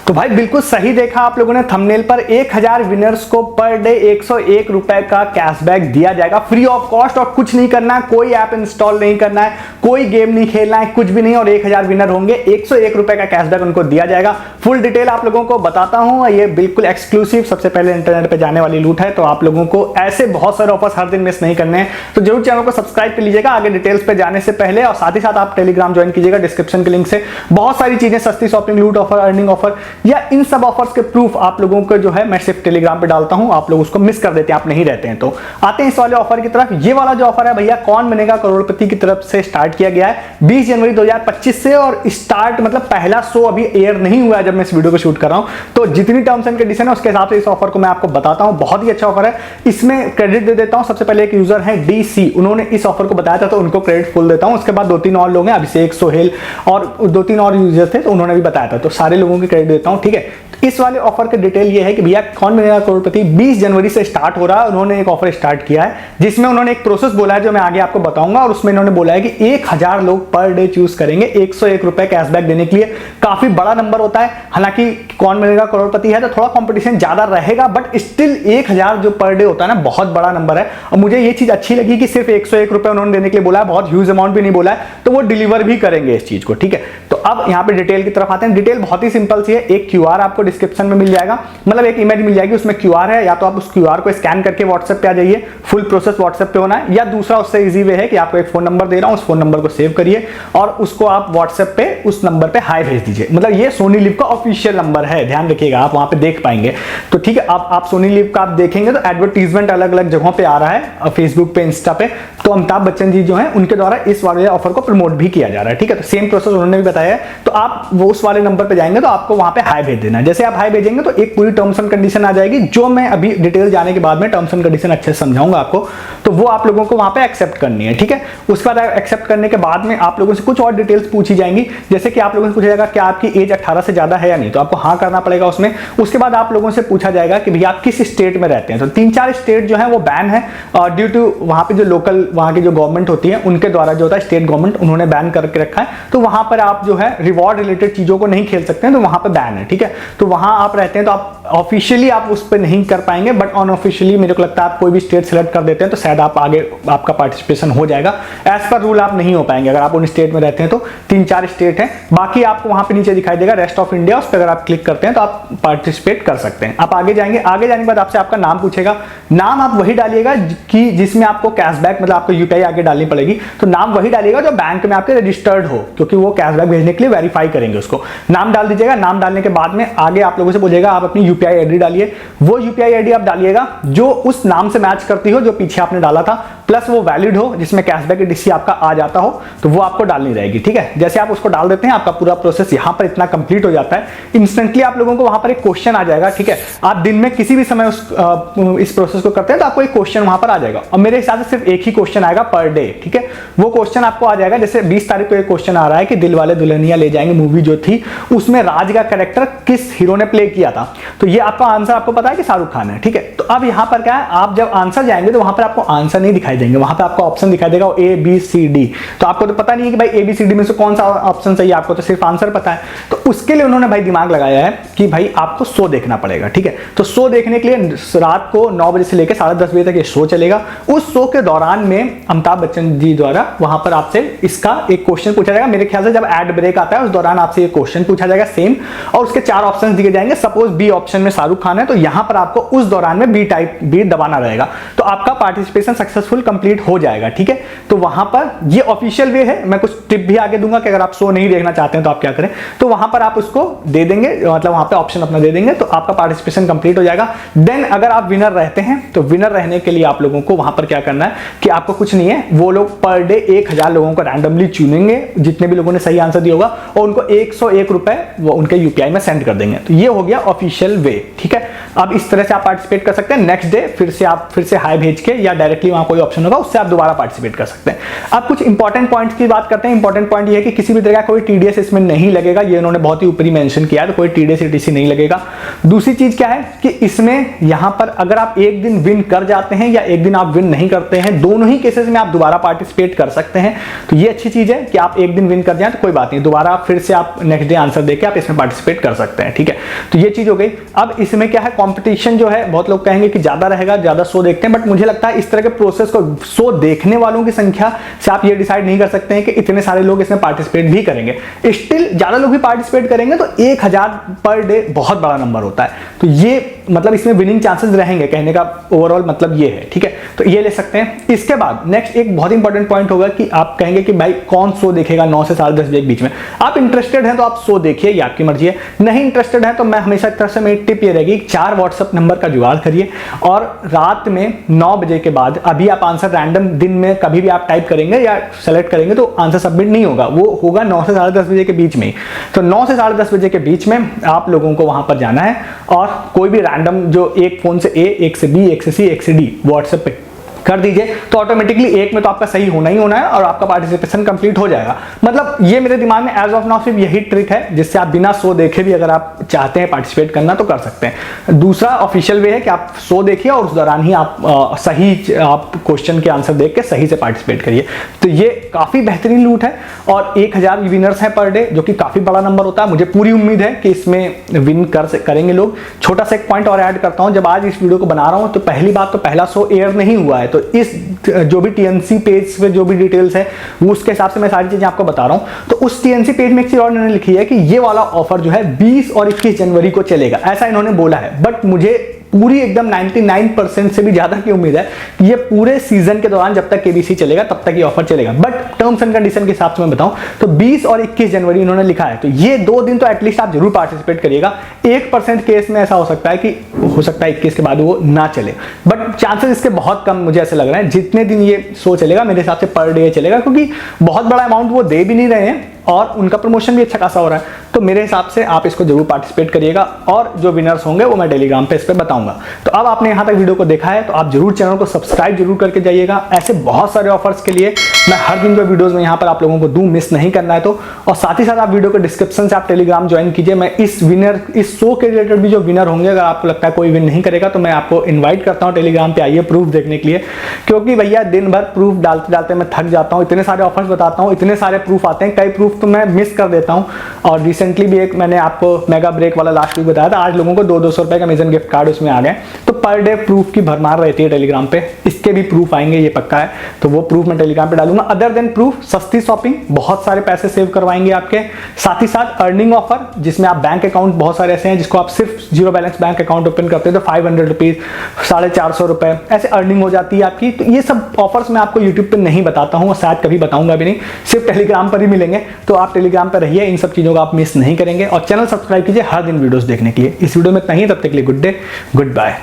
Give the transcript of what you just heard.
तो भाई बिल्कुल सही देखा आप लोगों ने थंबनेल पर, 1000 विनर्स को पर डे 101 रुपए का कैशबैक दिया जाएगा फ्री ऑफ कॉस्ट। और कुछ नहीं करना है, कोई ऐप इंस्टॉल नहीं करना है, कोई गेम नहीं खेलना है, कुछ भी नहीं। और 1000 विनर होंगे, 101 रुपए का कैशबैक उनको दिया जाएगा। फुल डिटेल आप लोगों को बताता हूं, ये बिल्कुल एक्सक्लूसिव सबसे पहले इंटरनेट पे जाने वाली लूट है। तो आप लोगों को ऐसे बहुत सारे ऑफर्स हर दिन मिस नहीं करने हैं, तो जरूर चैनल को सब्सक्राइब कर लीजिएगा आगे डिटेल्स पे जाने से पहले। और साथ ही साथ आप टेलीग्राम ज्वाइन कीजिएगा, डिस्क्रिप्शन के लिंक से बहुत सारी चीजें, सस्ती शॉपिंग, लूट ऑफर, अर्निंग ऑफर या इन सब ऑफर्स के प्रूफ आप लोगों को जो है मैं सिर्फ टेलीग्राम पे डालता हूं। आप लोग उसको मिस कर देते हैं, आप नहीं रहते हैं। तो आते हैं इस वाले ऑफर की तरफ। ये वाला जो ऑफर है भैया कौन बनेगा करोड़पति की तरफ से स्टार्ट किया गया है 20 जनवरी 2025 से। और स्टार्ट मतलब पहला शो अभी एयर नहीं हुआ है जब मैं इस वीडियो को शूट कर रहा हूं। तो जितनी टर्म्स एंड कंडीशन है उसके हिसाब से इस ऑफर को मैं आपको बताता हूं। बहुत ही अच्छा ऑफर है, इसमें क्रेडिट दे देता हूं। सबसे पहले एक यूजर है डीसी, उन्होंने इस ऑफर को बताया था तो उनको क्रेडिट फुल देता हूं। उसके बाद 2-3 और लोग हैं, अभिषेक, सोहेल और 2-3 और यूजर थे तो उन्होंने भी बताया था। तो सारे लोगों की क्रेडिट देता हूं, ठीक है। इस वाले ऑफर का डिटेल ये है कि भैया कौन बनेगा करोड़पति 20 जनवरी से स्टार्ट हो रहा है। उन्होंने एक ऑफर स्टार्ट किया है जिसमें उन्होंने एक प्रोसेस बोला है जो मैं आगे आपको बताऊंगा। और उसमें उन्होंने बोला है कि 1000 लोग पर डे चूज करेंगे 101 रुपए कैशबैक देने के लिए। काफी बड़ा नंबर होता है, हालांकि कौन बनेगा करोड़पति है तो थोड़ा कंपटीशन ज्यादा रहेगा, बट स्टिल 1000 जो पर डे होता है ना, बहुत बड़ा नंबर है। और मुझे ये चीज अच्छी लगी कि सिर्फ 101 रुपए उन्होंने देने के लिए बोला है, बहुत ह्यूज अमाउंट भी नहीं बोला है, तो वो डिलीवर भी करेंगे इस चीज को, ठीक है। तो अब यहाँ पे डिटेल की तरफ आते हैं। डिटेल बहुत ही सिंपल सी है, एक क्यूआर आपको डिस्क्रिप्शन में मिल जाएगा, मतलब एक इमेज मिल जाएगी, उसमें क्यूआर है। या तो आप उस क्यूआर को स्कैन करके व्हाट्सएप पे आ जाइए, फुल प्रोसेस व्हाट्सएप पे होना है। या दूसरा उससे इजी वे है कि आपको एक फोन नंबर दे रहा हूं, उस फोन नंबर को सेव करिए और उसको आप व्हाट्सएप पे उस नंबर पे हाई भेज दीजिए। मतलब ये सोनी लिव का ऑफिशियल नंबर है, ध्यान रखिएगा, आप वहां पे देख पाएंगे। तो ठीक है, आप सोनी लिव का आप देखेंगे तो एडवर्टीजमेंट अलग अलग जगहों पे आ रहा है, फेसबुक पे, इंस्टा पे। तो अमिताभ बच्चन जी जो है उनके द्वारा इस वाले ऑफर को प्रमोट भी किया जा रहा है, ठीक है। तो सेम प्रोसेस उन्होंने भी बताया है। तो आप वो उस वाले नंबर पे जाएंगे तो आपको वहां पे हाई भेज देना है। जैसे आप हाई भेजेंगे तो एक पूरी टर्म्स एंड कंडीशन आ जाएगी, जो मैं अभी डिटेल जाने के बाद में टर्म्स एंड कंडीशन अच्छे से समझाऊंगा आपको। तो वो आप लोगों को वहां पे एक्सेप्ट करनी है, ठीक है। उसके बाद एक्सेप्ट करने के बाद में आप लोगों से कुछ और डिटेल्स पूछी जाएंगी, जैसे कि आप लोगों से पूछा जाएगा कि आपकी एज 18 से ज्यादा है या नहीं, तो आपको हाँ करना पड़ेगा उसमें। उसके बाद आप लोगों से पूछा जाएगा कि भैया आप किस स्टेट में रहते हैं। तो 3-4 स्टेट जो है वो बैन है ड्यू टू वहां पे जो लोकल वहां की जो गवर्नमेंट होती है उनके द्वारा जो होता है, स्टेट गवर्नमेंट उन्होंने बैन करके रखा है। तो वहां पर आप जो है रिवॉर्ड रिलेटेड चीजों को नहीं खेल सकते हैं, तो वहां पर बैन है, ठीक है। तो वहां आप रहते हैं तो आप ऑफिशियली आप उस पर नहीं कर पाएंगे, बट अनऑफिशियली मेरे को लगता है आप कोई भी स्टेट सेलेक्ट कर देते हैं तो शायद आप आगे आपका पार्टिसिपेशन हो जाएगा। एज पर रूल आप नहीं हो पाएंगे अगर आप उन स्टेट में रहते हैं तो। 3-4 स्टेट हैं, बाकी आपको वहां पे नीचे दिखाई देगा रेस्ट ऑफ इंडिया, उस पर अगर आप क्लिक करते हैं तो आप पार्टिसिपेट कर सकते हैं। आप आगे जाएंगे, आगे जाने के बाद आपसे आपका नाम पूछेगा। नाम आप वही डालिएगा कि जिसमें आपको कैशबैक, मतलब आपको यूपीआई आगे डालनी पड़ेगी, तो नाम वही डालिएगा जो बैंक में आपके रजिस्टर्ड हो, क्योंकि वो कैशबैक भेजने के लिए वेरीफाई करेंगे उसको। नाम डाल दीजिएगा। नाम डालने के बाद में आगे आप लोगों से बोलेगा आप अपनी यूपीआई आईडी डालिए। वो यूपीआई आईडी आप डालिएगा जो उस नाम से मैच करती हो जो पीछे आपने डाला था, प्लस वो वैलिड हो, जिसमें कैशबैक एडीसी आपका आ जाता हो, तो वो आपको डालनी रहेगी, ठीक है। जैसे आप उसको डाल देते हैं आपका पूरा प्रोसेस यहां पर इतना कंप्लीट हो जाता है। इंस्टेंटली आप लोगों को वहां पर एक क्वेश्चन आ जाएगा, ठीक है। आप दिन में किसी भी समय इस प्रोसेस को करते हैं तो आपको एक क्वेश्चन वहां पर आ जाएगा, और मेरे हिसाब से सिर्फ एक ही क्वेश्चन आएगा पर डे, ठीक है। वो क्वेश्चन आपको आ जाएगा, जैसे 20 तारीख को एक क्वेश्चन आ रहा है कि दिल वाले दुल्हनिया ले जाएंगे मूवी जो थी, उसमें राज का कैरेक्टर किस हीरो ने प्ले किया था। तो ये आपका आंसर आपको पता है कि शाहरुख खान है, ठीक है। तो अब यहां पर क्या है, आप जब आंसर जाएंगे तो वहां पर आपको आंसर नहीं दिखाई देंगे, वहां पर आपको ऑप्शन दिखाई देगा ABCD। तो आपको तो पता नहीं है कि भाई ABCD में से कौन सा ऑप्शन चाहिए, आपको तो सिर्फ आंसर पता है। तो उसके लिए उन्होंने भाई दिमाग लगाया है कि भाई आपको शो देखना पड़ेगा, ठीक है। तो शो देखने के लिए रात को 9 बजे से लेकर 10:30 बजे तक ये शो चलेगा। उस शो के दौरान में अमिताभ बच्चन जी द्वारा वहां पर आपसे इसका एक क्वेश्चन पूछा जाएगा। मेरे ख्याल से जब एड ब्रेक आता है उस दौरान आपसे ये क्वेश्चन पूछा जाएगा सेम, और उसके 4 ऑप्शन दिए जाएंगे। सपोज बी ऑप्शन में शाहरुख खान है तो यहां पर आपको उस दौरान में बी दबाना रहेगा, तो आपका पार्टिसिपेशन सक्सेसफुल कंप्लीट हो जाएगा, ठीक है। तो वहां पर ये ऑफिशियल वे है। मैं कुछ टिप भी आगे दूंगा कि अगर आप शो नहीं देखना चाहते हैं तो आप क्या करें। तो वहां पर आप उसको दे देंगे, मतलब वहां पे ऑप्शन अपना दे देंगे, तो आपका पार्टिसिपेशन कंप्लीट हो जाएगा। देन अगर आप विनर रहते हैं तो विनर रहने के लिए आप लोगों को वहां पर क्या करना है कि आपको कुछ नहीं है, वो लोग पर डे 1000 लोगों को रैंडमली चुनेंगे जितने भी लोगों ने सही आंसर दिया होगा, और उनको 101 रुपए वो उनके यूपीआई में सेंड कर देंगे। तो ये हो गया ऑफिशियल वे, ठीक है। अब इस तरह से आप पार्टिसिपेट कर सकते हैं। नेक्स्ट डे फिर से हाई भेज के या डायरेक्टली वहां कोई ऑप्शन होगा उससे आप दोबारा पार्टिसिपेट कर सकते हैं। अब कुछ इंपॉर्टेंट पॉइंट्स की बात करते हैं। इंपॉर्टेंट पॉइंट ये है कि किसी भी तरह का कोई टीडीएस इसमें नहीं लगेगा, ये उन्होंने बहुत ही ऊपरी मेंशन किया है, तो कोई टीडीएस ईटीसी नहीं लगेगा। दूसरी चीज क्या है कि इसमें यहां पर अगर आप एक दिन विन कर जाते हैं या एक दिन आप विन नहीं करते हैं, दोनों ही केसेस में आप दोबारा पार्टिसिपेट कर सकते हैं। तो ये अच्छी चीज है कि आप एक दिन विन कर जाएं तो कोई बात नहीं, दोबारा फिर से आप नेक्स्ट डे आंसर देके आप इसमें पार्टिसिपेट कर सकते हैं, ठीक है। तो ये चीज हो गई। अब इसमें क्या है, कंपटीशन जो है बहुत लोग कहेंगे कि ज्यादा रहेगा, ज्यादा शो देखते हैं, बट मुझे लगता है इस तरह के प्रोसेस को शो देखने वालों की संख्या से आप ये डिसाइड नहीं कर सकते हैं कि इतने सारे लोग इसमें पार्टिसिपेट भी करेंगे। स्टिल ज्यादा लोग भी पार्टिसिपेट करेंगे तो 1000 पर डे बहुत बड़ा नंबर होता है, तो ये मतलब इसमें विनिंग चांसेस रहेंगे, कहने का ओवरऑल मतलब ये है, ठीक है। तो ये ले सकते हैं। इसके बाद नेक्स्ट एक बहुत इंपॉर्टेंट पॉइंट होगा कि आप कहेंगे कि भाई कौन शो देखेगा 9 से 10:30 बजे के बीच में। आप इंटरेस्टेड हैं तो आप शो देखिए, ये आपकी मर्जी है। नहीं इंटरेस्टेड है तो मैं हमेशा एक तरह से मेरी टिप ये रहेगी, 4 व्हाट्सएप नंबर का जुगाड़ करिए और रात में 9 बजे के बाद, अभी आप आंसर रैंडम दिन में कभी भी आप टाइप करेंगे या सेलेक्ट करेंगे तो आंसर सबमिट नहीं होगा, वो होगा 9 से 10:30 बजे के बीच में। तो 9 से 10:30 बजे के बीच में आप लोगों को वहां पर जाना है और कोई भी रैंडम जो एक फोन से ए, एक से बी, एक से सी, एक से डी व्हाट्सएप पे कर दीजिए, तो ऑटोमेटिकली एक में तो आपका सही होना ही होना है और आपका पार्टिसिपेशन कंप्लीट हो जाएगा। मतलब ये मेरे दिमाग में एज ऑफ नाउ सिर्फ यही ट्रिक है जिससे आप बिना शो देखे भी अगर आप चाहते हैं पार्टिसिपेट करना तो कर सकते हैं। दूसरा ऑफिशियल वे है कि आप शो देखिए और उस दौरान ही आप सही आप क्वेश्चन के आंसर देख के सही से पार्टिसिपेट करिए। तो ये काफी बेहतरीन रूट है और 1000 विनर्स हैं पर डे, जो कि काफी बड़ा नंबर होता है। मुझे पूरी उम्मीद है कि इसमें विन करेंगे लोग। छोटा सा एक पॉइंट और ऐड करता हूं, जब आज इस वीडियो को बना रहा हूं तो पहली बात तो पहला शो एयर नहीं हुआ है, तो इस जो भी टीएनसी पेज पे जो भी डिटेल्स है वो उसके हिसाब से मैं सारी चीजें आपको बता रहा हूं। तो उस टीएनसी पेज में एक चीज और इन्होंने लिखी है कि ये वाला ऑफर जो है 20 और 21 जनवरी को चलेगा, ऐसा इन्होंने बोला है। बट मुझे पूरी एकदम 99% से भी ज्यादा की उम्मीद है कि ये पूरे सीजन के दौरान जब तक केबीसी चलेगा तब तक ये ऑफर चलेगा। बट टर्म्स एंड कंडीशन के हिसाब से मैं बताऊं तो 20 और 21 जनवरी इन्होंने लिखा है, तो ये 2 दिन तो एटलीस्ट आप जरूर पार्टिसिपेट करिएगा। 1% केस में ऐसा हो सकता है कि हो सकता है 21 के बाद वो ना चले, बट चांसेस इसके बहुत कम मुझे ऐसे लग रहा है। जितने दिन ये शो चलेगा मेरे हिसाब से पर डे चलेगा, क्योंकि बहुत बड़ा अमाउंट वो दे भी नहीं रहे हैं और उनका प्रमोशन भी अच्छा खासा हो रहा है। तो मेरे हिसाब से आप इसको जरूर पार्टिसिपेट करिएगा और जो विनर्स होंगे वो मैं टेलीग्राम पे इस पे बताऊंगा। तो अब आपने यहां तक वीडियो को देखा है तो आप जरूर चैनल को सब्सक्राइब जरूर करके जाइएगा। ऐसे बहुत सारे ऑफर्स के लिए मैं हर दिन जो वीडियोस में यहां पर आप लोगों को दूं, मिस नहीं करना है तो। और साथ ही साथ आप वीडियो के डिस्क्रिप्शन से आप टेलीग्राम ज्वाइन कीजिए। मैं इस शो के रिलेटेड भी जो विनर होंगे, अगर आपको लगता है कोई विन नहीं करेगा तो मैं आपको इन्वाइट करता हूँ टेलीग्राम पे आइए प्रूफ देखने के लिए, क्योंकि भैया दिन भर प्रूफ डालते डालते मैं थक जाता हूँ। इतने सारे ऑफर्स बताता हूँ, इतने सारे प्रूफ आते हैं, कई प्रूफ तो मैं मिस कर देता हूं। और रिसेंटली भी एक मैंने आपको मेगा ब्रेक वाला लास्ट वीक बताया था, आज लोगों को 200 रुपए का अमेज़न गिफ्ट कार्ड उसमें आ गए। तो पर डे प्रूफ की भरमार रहती है टेलीग्राम पे, इसके भी प्रूफ आएंगे ये पक्का है। तो वो प्रूफ मैं टेलीग्राम पे डालूंगा। अदर देन प्रूफ, सस्ती शॉपिंग, बहुत सारे पैसे सेव करवाएंगे आपके। साथ ही साथ अर्निंग ऑफर, जिसमें आप बैंक अकाउंट बहुत सारे ऐसे हैं जिसको आप सिर्फ 0 बैलेंस बैंक अकाउंट ओपन करते हैं तो 500 रुपीज, 450 रुपए ऐसे अर्निंग हो जाती है आपकी। तो ये सब ऑफर्स मैं आपको यूट्यूब पे नहीं बताता हूँ और शायद कभी बताऊंगा भी नहीं, सिर्फ टेलीग्राम पर ही मिलेंगे। तो आप टेलीग्राम पर रहिए, इन सब चीजों को आप मिस नहीं करेंगे। और चैनल सब्सक्राइब कीजिए हर दिन वीडियोस देखने के लिए। इस वीडियो में इतना ही, तब तक के लिए गुड डे, गुड बाय।